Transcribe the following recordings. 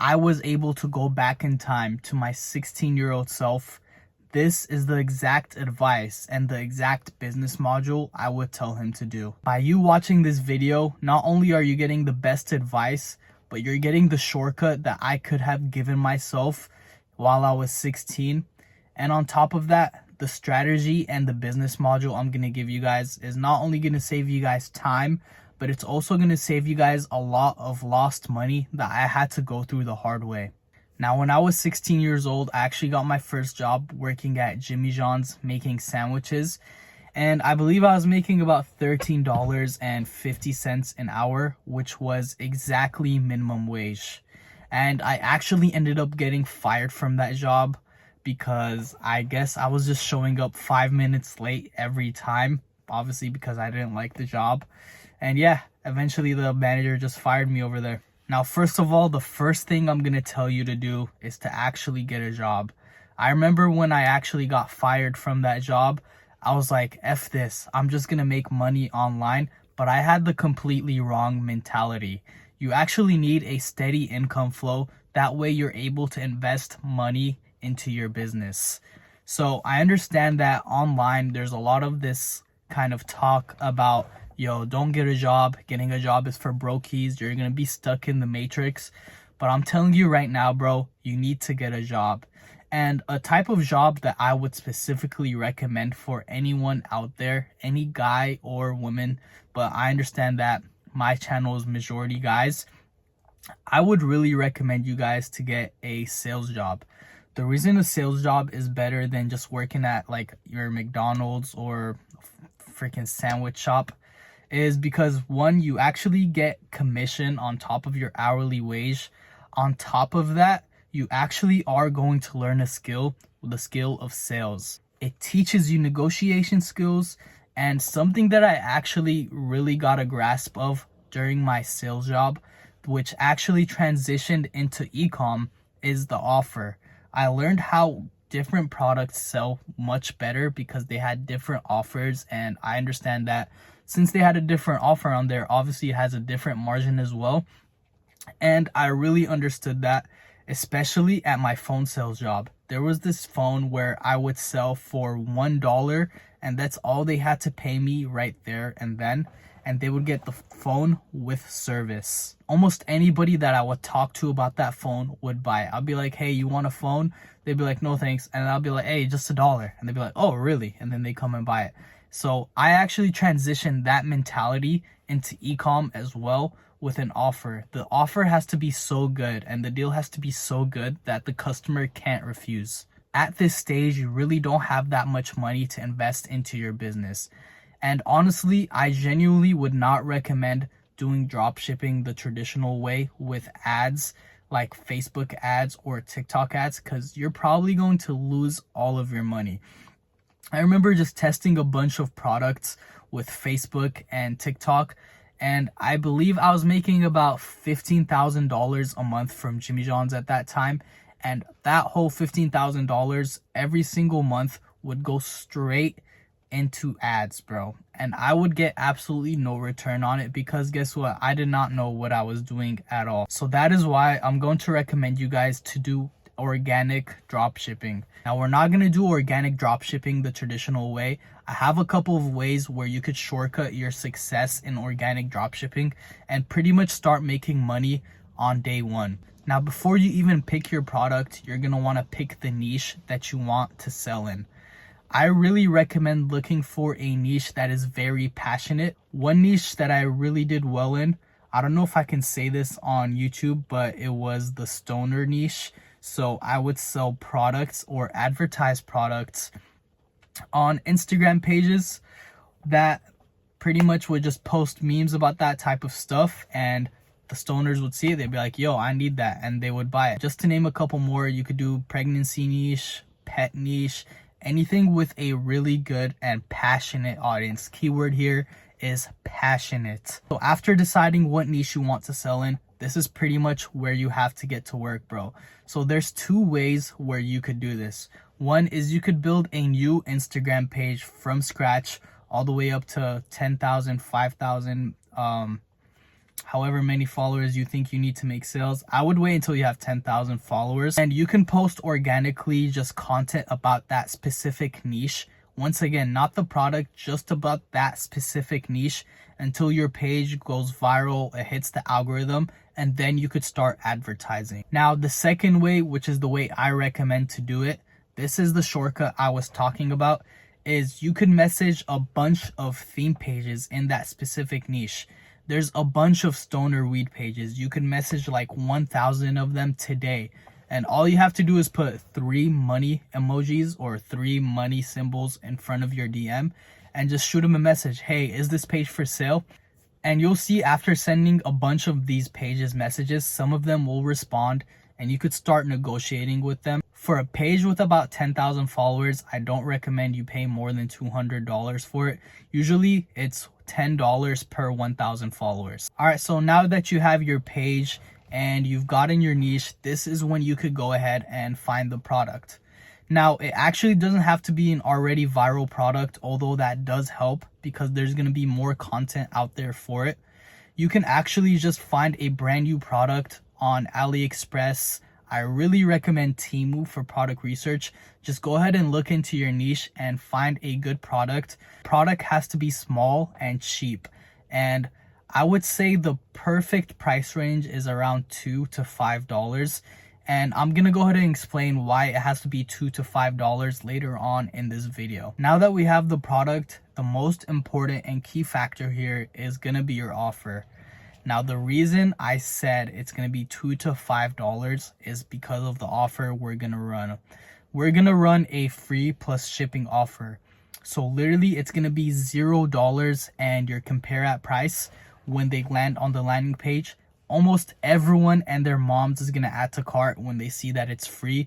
I was able to go back in time to my 16-year-old self, this is the exact advice and the exact business module I would tell him to do. By you watching this video, not only are you getting the best advice, but you're getting the shortcut that I could have given myself while I was 16. And on top of that, the strategy and the business module I'm going to give you guys is not only going to save you guys time, but it's also going to save you guys a lot of lost money that I had to go through the hard way. Now, when I was 16 years old, I actually got my first job working at Jimmy John's making sandwiches. And I believe I was making about $13.50 an hour, which was exactly minimum wage. And I actually ended up getting fired from that job because I guess I was just showing up 5 minutes late every time, obviously because I didn't like the job. And yeah, eventually the manager just fired me over there. Now, first of all, the first thing I'm going to tell you to do is to actually get a job. I remember when I actually got fired from that job, I was like, F this, I'm just going to make money online. But I had the completely wrong mentality. You actually need a steady income flow. That way you're able to invest money into your business. So I understand that online there's a lot of this kind of talk about, yo, don't get a job. Getting a job is for brokies. You're going to be stuck in the matrix. But I'm telling you right now, bro, you need to get a job. And a type of job that I would specifically recommend for anyone out there, any guy or woman, but I understand that my channel is majority guys, I would really recommend you guys to get a sales job. The reason a sales job is better than just working at like your McDonald's or freaking sandwich shop is because, one, you actually get commission on top of your hourly wage. On top of that, you actually are going to learn a skill, the skill of sales. It teaches you negotiation skills, and something that I actually really got a grasp of during my sales job, which actually transitioned into ecom, is the offer. I learned how different products sell much better because they had different offers, and I understand that since they had a different offer on there, obviously it has a different margin as well. And I really understood that, especially at my phone sales job. There was this phone where I would sell for $1, and that's all they had to pay me right there and then. And they would get the phone with service. Almost anybody that I would talk to about that phone would buy it. I'll be like, hey, you want a phone? They'd be like, no thanks. And I'll be like, hey, just $1. And they'd be like, oh, really? And then they come and buy it. So I actually transitioned that mentality into ecom as well with an offer. The offer has to be so good and the deal has to be so good that the customer can't refuse. At this stage, you really don't have that much money to invest into your business. And honestly, I genuinely would not recommend doing drop shipping the traditional way with ads like Facebook ads or TikTok ads, because you're probably going to lose all of your money. I remember just testing a bunch of products with Facebook and TikTok, and I believe I was making about $15,000 a month from Jimmy John's at that time. And that whole $15,000 every single month would go straight into ads, bro. And I would get absolutely no return on it because guess what? I did not know what I was doing at all. So that is why I'm going to recommend you guys to do organic drop shipping. Now, we're not going to do organic drop shipping the traditional way. I have a couple of ways where you could shortcut your success in organic drop shipping and pretty much start making money on day one. Now, before you even pick your product, you're going to want to pick the niche that you want to sell in. I really recommend looking for a niche that is very passionate. One niche that I really did well in, I don't know if I can say this on YouTube, but it was the stoner niche. So I would sell products or advertise products on Instagram pages that pretty much would just post memes about that type of stuff, and the stoners would see it. They'd be like, yo, I need that, and they would buy it. Just to name a couple more, you could do pregnancy niche, pet niche, anything with a really good and passionate audience. Keyword here is passionate. So after deciding what niche you want to sell in, this is pretty much where you have to get to work, bro. So there's two ways where you could do this. One is you could build a new Instagram page from scratch all the way up to 10,000, 5,000 however many followers you think you need to make sales. I would wait until you have 10,000 followers, and you can post organically just content about that specific niche. Once again, not the product, just about that specific niche until your page goes viral, it hits the algorithm, and then you could start advertising. Now, the second way, which is the way I recommend to do it, this is the shortcut I was talking about, is you could message a bunch of theme pages in that specific niche. There's a bunch of stoner weed pages. You could message like 1,000 of them today. And all you have to do is put 3 money emojis or 3 money symbols in front of your DM and just shoot them a message. Hey, is this page for sale? And you'll see after sending a bunch of these pages messages, some of them will respond and you could start negotiating with them. For a page with about 10,000 followers, I don't recommend you pay more than $200 for it. Usually it's $10 per 1,000 followers. All right, so now that you have your page and you've gotten your niche, this is when you could go ahead and find the product. Now, it actually doesn't have to be an already viral product, although that does help because there's going to be more content out there for it. You can actually just find a brand new product on AliExpress. I really recommend Temu for product research. Just go ahead and look into your niche and find a good product. Product has to be small and cheap. And I would say the perfect price range is around $2 to $5. And I'm going to go ahead and explain why it has to be $2 to $5 later on in this video. Now that we have the product, the most important and key factor here is going to be your offer. Now, the reason I said it's going to be $2 to $5 is because of the offer we're going to run. We're going to run a free plus shipping offer. So literally it's going to be $0 and your compare at price when they land on the landing page. Almost everyone and their moms is going to add to cart when they see that it's free.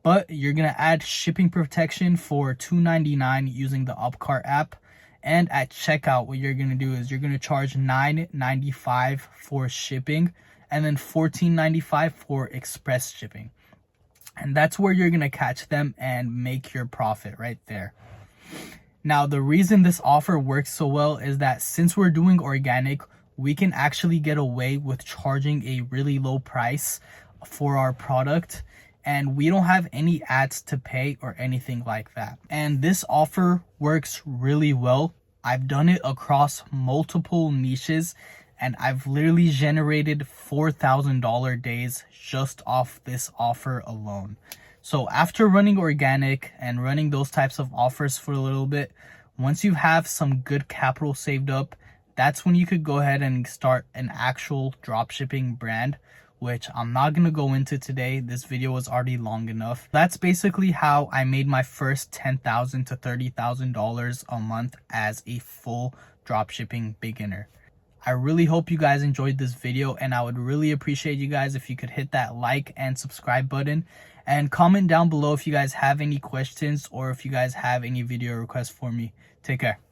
But you're going to add shipping protection for $2.99 using the Upcart app. And at checkout, what you're going to do is you're going to charge $9.95 for shipping and then $14.95 for express shipping. And that's where you're going to catch them and make your profit right there. Now, the reason this offer works so well is that since we're doing organic, we can actually get away with charging a really low price for our product. And we don't have any ads to pay or anything like that. And this offer works really well. I've done it across multiple niches and I've literally generated $4,000 days just off this offer alone. So after running organic and running those types of offers for a little bit, once you have some good capital saved up, that's when you could go ahead and start an actual dropshipping brand, which I'm not going to go into today. This video was already long enough. That's basically how I made my first $10,000 to $30,000 a month as a full dropshipping beginner. I really hope you guys enjoyed this video, and I would really appreciate you guys if you could hit that like and subscribe button and comment down below if you guys have any questions or if you guys have any video requests for me. Take care.